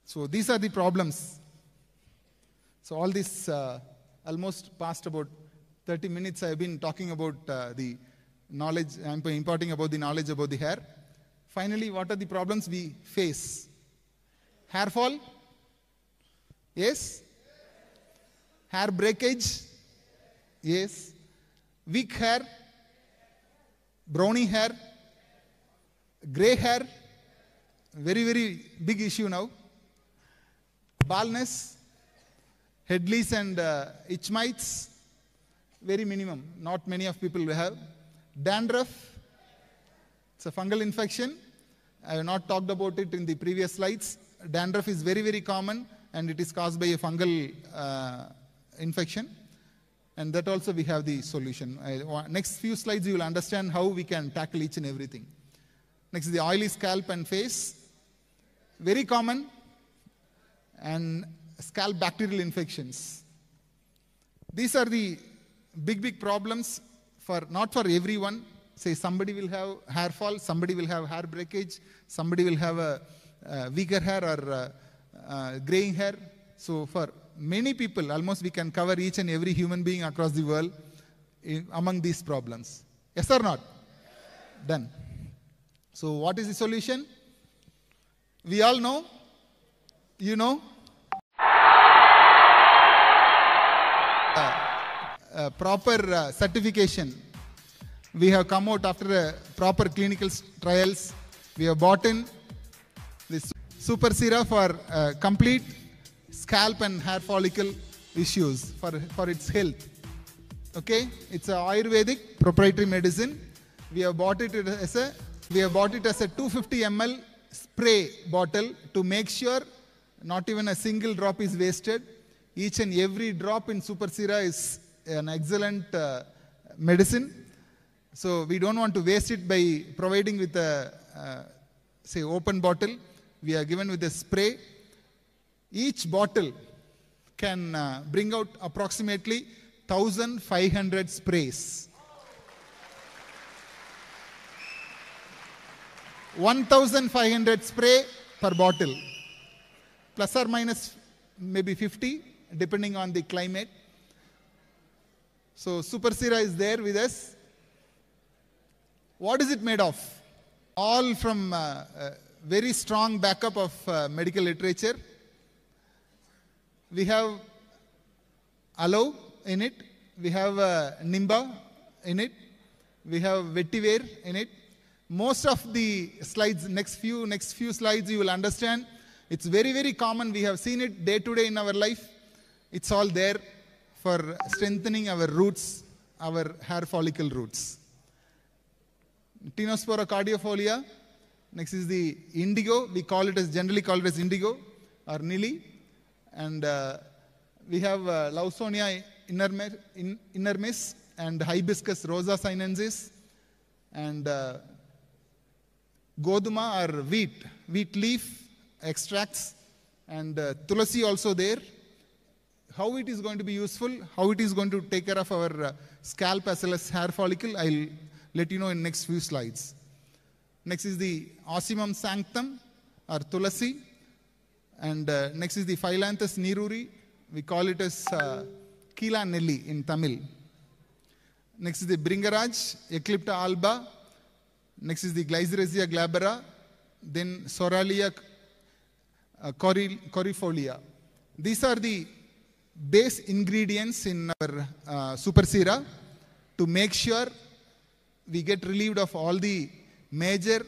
So these are the problems. So all this almost past about 30 minutes I have been talking about the knowledge, I am imparting about the knowledge about the hair. Finally, what are the problems we face? Hair fall? Yes. Hair breakage? Yes. Weak hair? Browny hair? Gray hair? Very, very big issue now. Baldness? Head lice and itch mites? Very minimum. Not many of people will have. Dandruff? It's a fungal infection. I have not talked about it in the previous slides. Dandruff is very, very common and it is caused by a fungal infection. And that also we have the solution. Next few slides you will understand how we can tackle each and everything. Next is the oily scalp and face. Very common. And scalp bacterial infections. These are the big problems not for everyone. Say somebody will have hair fall, somebody will have hair breakage, somebody will have a weaker hair or graying hair. So for many people, almost we can cover each and every human being across the world among these problems. Yes or not? Done. So what is the solution? We all know. You know. Proper certification. We have come out after proper clinical trials. We have bought in this Super Sera for complete scalp and hair follicle issues for its health. Okay, it's a Ayurvedic proprietary medicine. We have bought it as a 250 ml spray bottle to make sure not even a single drop is wasted. Each and every drop in Super Sera is an excellent medicine. So we don't want to waste it by providing with a, say, open bottle. We are given with a spray. Each bottle can bring out approximately 1,500 sprays. 1,500 spray per bottle. Plus or minus maybe 50, depending on the climate. So Super Sera is there with us. What is it made of? All from very strong backup of medical literature. We have aloe in it. We have nimba in it. We have vetiver in it. Most of the slides, next few slides you will understand. It's very, very common. We have seen it day to day in our life. It's all there for strengthening our roots, our hair follicle roots. Tinospora cardiifolia. Next is the indigo. We generally call it as indigo or nili. And we have Lawsonia inermis and Hibiscus rosa sinensis and Goduma or wheat leaf extracts and Tulasi also there. How it is going to be useful, how it is going to take care of our scalp as well as hair follicle, I'll let you know in next few slides. Next is the Ocimum sanctum or Tulasi. And next is the Phyllanthus niruri. We call it as Kila Nelli in Tamil. Next is the Bringaraj, Eclipta alba. Next is the Glycyrrhizia glabra. Then Soralia corifolia. These are the base ingredients in our Super Sera to make sure we get relieved of all the major